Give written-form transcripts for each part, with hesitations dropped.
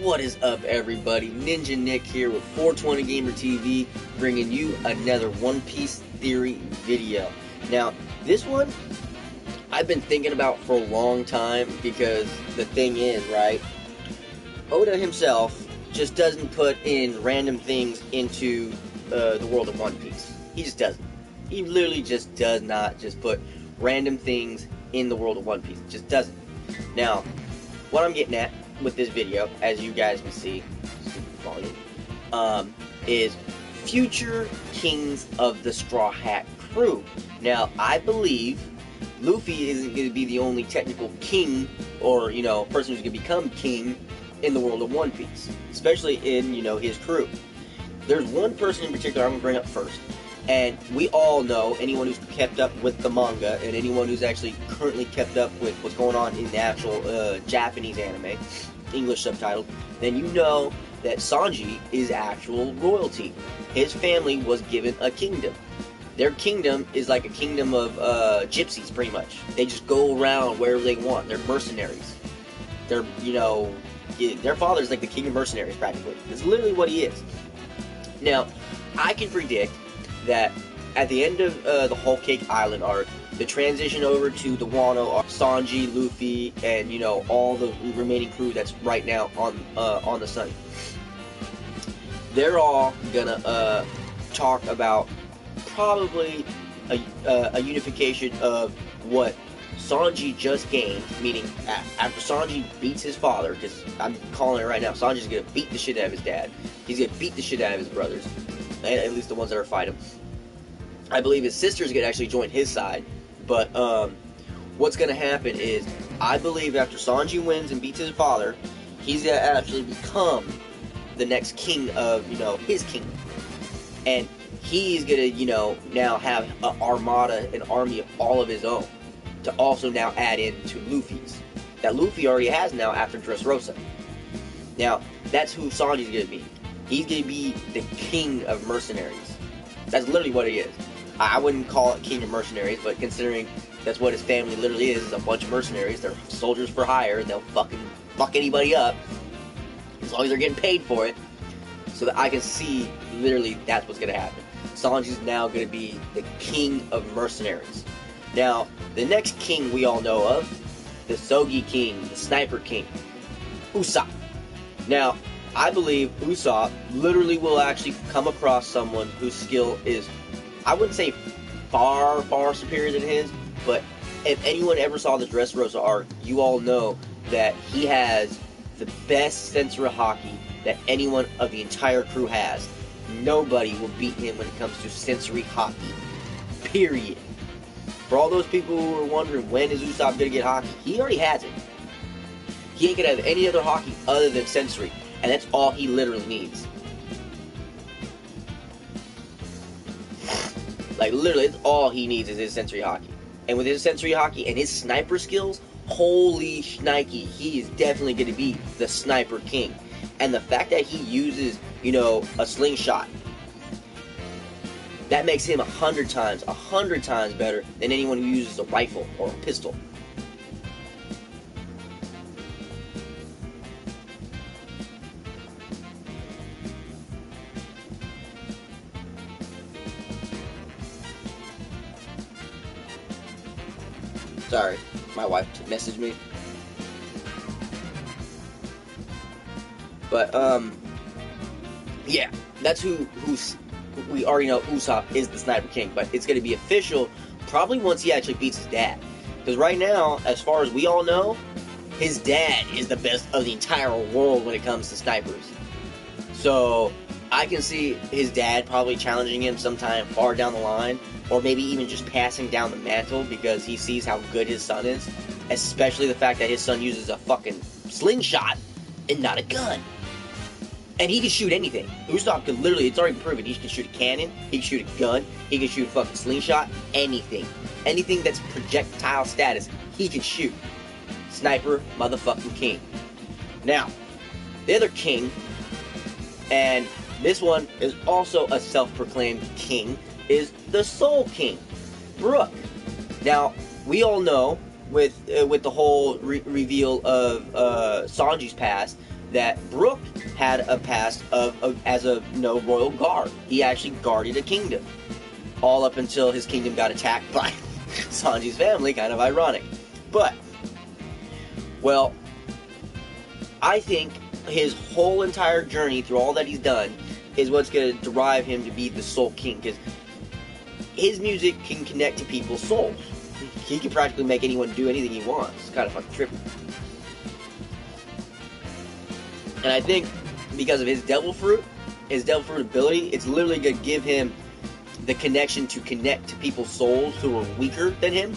What is up, everybody? Ninja Nick here with 420 Gamer TV, bringing you another One Piece theory video. Now, this one I've been thinking about for a long time because the thing is, right, Oda himself just doesn't put in random things into the world of One Piece. He just doesn't. He literally just does not just put random things in the world of One Piece. Just doesn't. Now, what I'm getting at with this video, as you guys can see, volume, is future kings of the Straw Hat crew. Now, I believe Luffy isn't going to be the only technical king, or, person who's going to become king in the world of One Piece, especially in, his crew. There's one person in particular I'm going to bring up first, and we all know, anyone who's kept up with the manga, and anyone who's actually currently kept up with what's going on in the actual Japanese anime, English subtitled, then you know that Sanji is actual royalty. His family was given a kingdom. Their kingdom is like a kingdom of gypsies, pretty much. They just go around wherever they want. They're mercenaries. They're, their father's like the king of mercenaries, practically. It's literally what he is. Now, I can predict that at the end of the Whole Cake Island arc, the transition over to the Wano are Sanji, Luffy, and all the remaining crew that's right now on the sun. They're all gonna talk about probably a unification of what Sanji just gained, meaning after Sanji beats his father, because I'm calling it right now, Sanji's gonna beat the shit out of his dad. He's gonna beat the shit out of his brothers, at least the ones that are fighting him. I believe his sister's gonna actually join his side, but what's gonna happen is, I believe after Sanji wins and beats his father, he's gonna actually become the next king of his kingdom, and he's gonna now have an armada, an army of all of his own, to also now add in to Luffy's, that Luffy already has now after Dressrosa. Now, that's who Sanji's gonna be. He's gonna be the king of mercenaries. That's literally what he is. I wouldn't call it king of mercenaries, but considering that's what his family literally is a bunch of mercenaries. They're soldiers for hire. They'll fucking fuck anybody up as long as they're getting paid for it. So that I can see literally that's what's gonna happen. Sanji's now gonna be the king of mercenaries. Now, the next king we all know of, the Sogi King, the Sniper King, Usopp. Now, I believe Usopp literally will actually come across someone whose skill is, I wouldn't say far, far superior than his, but if anyone ever saw the Dressrosa arc, you all know that he has the best sensory haki that anyone of the entire crew has. Nobody will beat him when it comes to sensory haki. Period. For all those people who are wondering when is Usopp gonna get haki, he already has it. He ain't gonna have any other haki other than sensory, and that's all he literally needs. Like, literally, that's all he needs is his sensory haki. And with his sensory haki and his sniper skills, holy shnikey, he is definitely going to be the Sniper King. And the fact that he uses, a slingshot, that makes him 100 times better than anyone who uses a rifle or a pistol. Sorry, my wife messaged me. But, yeah, that's who we already know Usopp is the Sniper King, but it's going to be official probably once he actually beats his dad. Because right now, as far as we all know, his dad is the best of the entire world when it comes to snipers. So, I can see his dad probably challenging him sometime far down the line, or maybe even just passing down the mantle because he sees how good his son is. Especially the fact that his son uses a fucking slingshot and not a gun. And he can shoot anything. Usopp can literally, it's already proven, he can shoot a cannon, he can shoot a gun, he can shoot a fucking slingshot, anything. Anything that's projectile status, he can shoot. Sniper motherfucking King. Now, the other king, and this one is also a self-proclaimed king, is the Soul King, Brook. Now, we all know with the whole reveal of Sanji's past that Brook had a past as a royal guard. He actually guarded a kingdom, all up until his kingdom got attacked by Sanji's family. Kind of ironic, but well, I think his whole entire journey through all that he's done is what's going to drive him to be the Soul King, because his music can connect to people's souls. He can practically make anyone do anything he wants. It's kind of fucking trippy. And I think because of his devil fruit ability, it's literally going to give him the connection to connect to people's souls who are weaker than him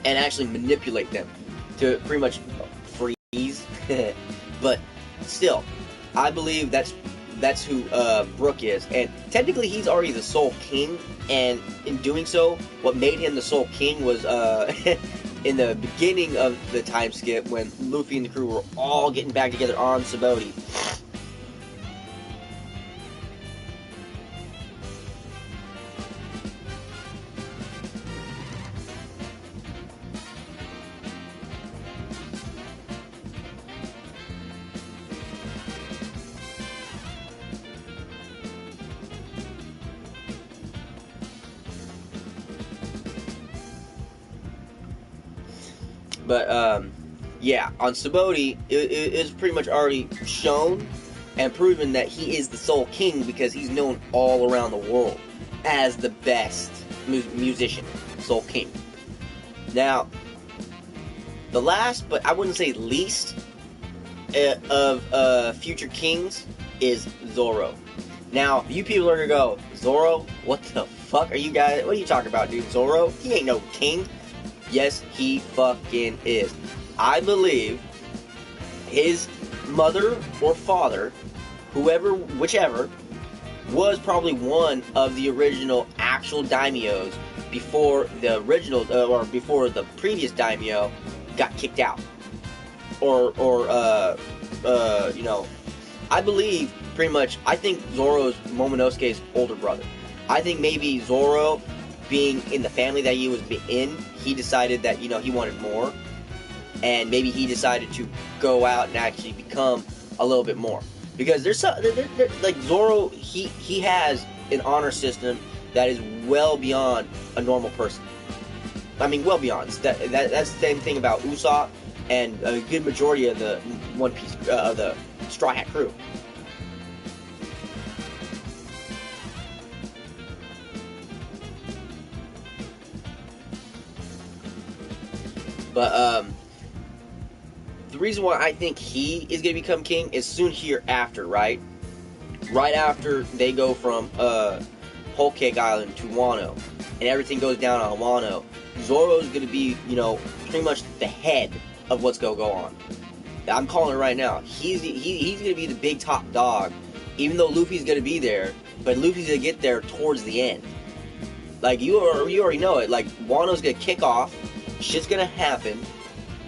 and actually manipulate them to pretty much freeze. But still, I believe that's who Brook is. And technically he's already the Soul King, and in doing so, what made him the Soul King was in the beginning of the time skip when Luffy and the crew were all getting back together on Sabaody. But, yeah, on Sabaody, it is pretty much already shown and proven that he is the Soul King because he's known all around the world as the best musician, Soul King. Now, the last, but I wouldn't say least, of future kings is Zoro. Now, you people are gonna go, Zoro? What the fuck are you guys, what are you talking about, dude? Zoro? He ain't no king. Yes, he fucking is. I believe his mother or father, whichever, was probably one of the original actual daimyos before the original, or before the previous daimyo got kicked out. I believe pretty much, I think Zoro's Momonosuke's older brother. I think maybe Zoro, being in the family that he was in, he decided that, he wanted more, and maybe he decided to go out and actually become a little bit more. Because there's like Zoro, he has an honor system that is well beyond a normal person. I mean, well beyond. That's the same thing about Usopp and a good majority of the One Piece, of the Straw Hat crew. But, the reason why I think he is going to become king is soon hereafter, right? Right after they go from, Whole Cake Island to Wano, and everything goes down on Wano, Zoro's going to be, pretty much the head of what's going to go on. I'm calling it right now. He's going to be the big top dog, even though Luffy's going to be there, but Luffy's going to get there towards the end. Like, you already know it. Like, Wano's going to kick off. Shit's gonna happen.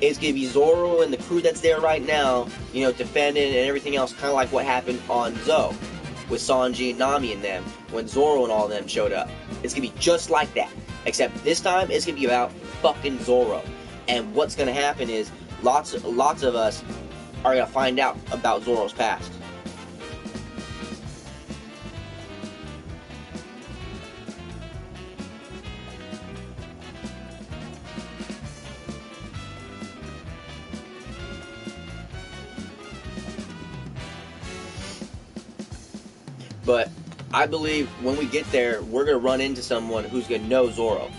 It's gonna be Zoro and the crew that's there right now, defending and everything else, kind of like what happened on Zou with Sanji and Nami and them when Zoro and all of them showed up. It's gonna be just like that, except this time it's gonna be about fucking Zoro. And what's gonna happen is lots of us are gonna find out about Zoro's past. But I believe when we get there, we're going to run into someone who's going to know Zoro.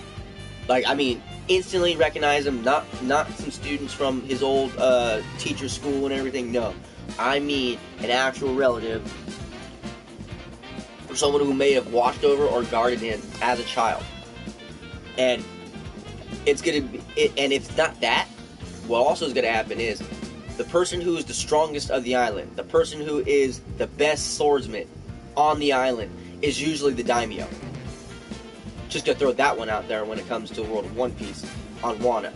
Like, I mean, instantly recognize him, not some students from his old teacher school and everything, no. I mean an actual relative, or someone who may have watched over or guarded him as a child. And it's going to be, and if it's not that, what also is going to happen is the person who is the strongest of the island, the person who is the best swordsman on the island, is usually the daimyo. Just to throw that one out there when it comes to the world of One Piece on Wano.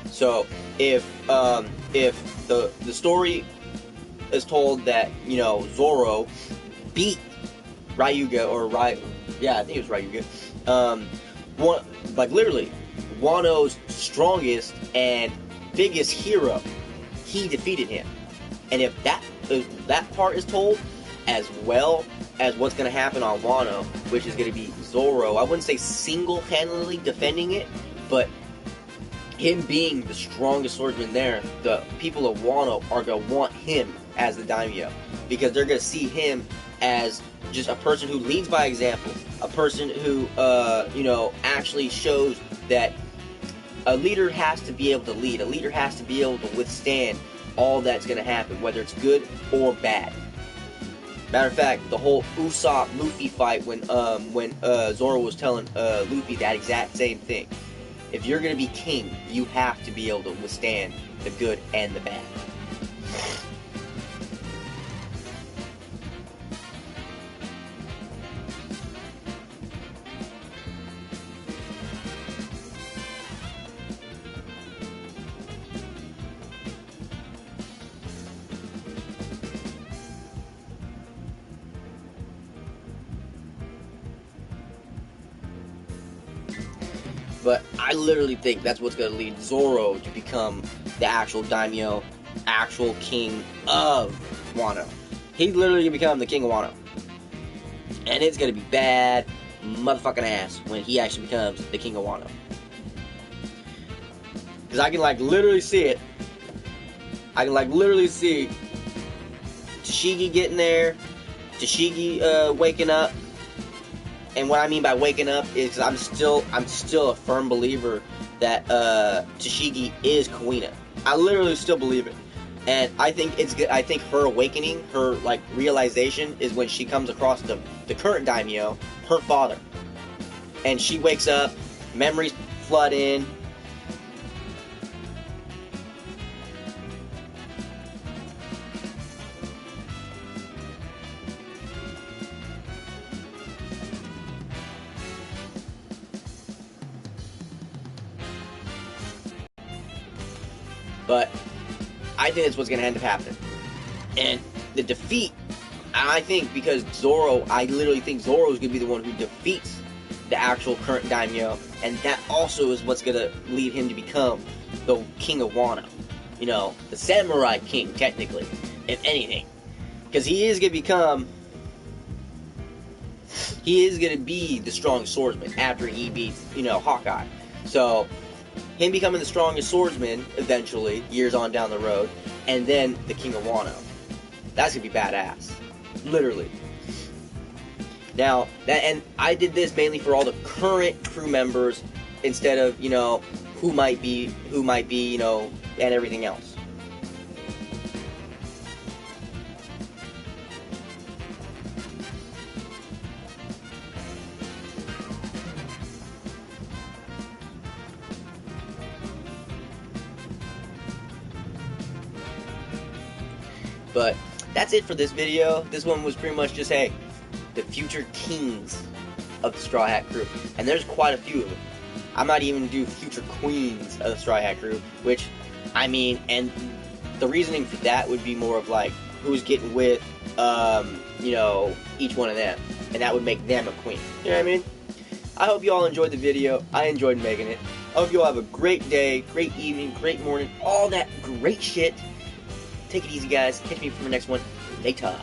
So if the story is told that Zoro beat Ryuga, or I think it was Ryuga. Literally Wano's strongest and biggest hero, he defeated him. And if that that part is told, as well as what's going to happen on Wano, which is going to be Zoro. I wouldn't say single-handedly defending it, but him being the strongest swordsman there, the people of Wano are going to want him as the daimyo, because they're going to see him as just a person who leads by example, a person who, actually shows that a leader has to be able to lead. A leader has to be able to withstand all that's going to happen, whether it's good or bad. Matter of fact, the whole Usopp Luffy fight when Zoro was telling Luffy that exact same thing. If you're going to be king, you have to be able to withstand the good and the bad. But I literally think that's what's going to lead Zoro to become the actual daimyo, actual king of Wano. He's literally going to become the king of Wano. And it's going to be bad motherfucking ass when he actually becomes the king of Wano. Because I can literally see it. I can literally see Tashigi getting there, Tashigi waking up. And what I mean by waking up is I'm still a firm believer that Tashigi is Kuina. I literally still believe it, and I think it's good. I think her awakening, her realization, is when she comes across the current daimyo, her father, and she wakes up, memories flood in. But I think that's what's going to end up happening. And the defeat, I think, because I literally think Zoro is going to be the one who defeats the actual current daimyo, and that also is what's going to lead him to become the king of Wano. You know, the samurai king, technically, if anything. Because he is going to be the strongest swordsman after he beats, Hawkeye. So him becoming the strongest swordsman eventually, years on down the road, and then the king of Wano. That's gonna be badass. Literally. Now, and I did this mainly for all the current crew members instead of, who might be, and everything else. But that's it for this video. This one was pretty much just, hey, the future kings of the Straw Hat Crew. And there's quite a few of them. I might even do future queens of the Straw Hat Crew, which, and the reasoning for that would be more of who's getting with, each one of them. And that would make them a queen. You know what I mean? I hope you all enjoyed the video. I enjoyed making it. I hope you all have a great day, great evening, great morning, all that great shit. Take it easy, guys. Catch me for the next one. Later.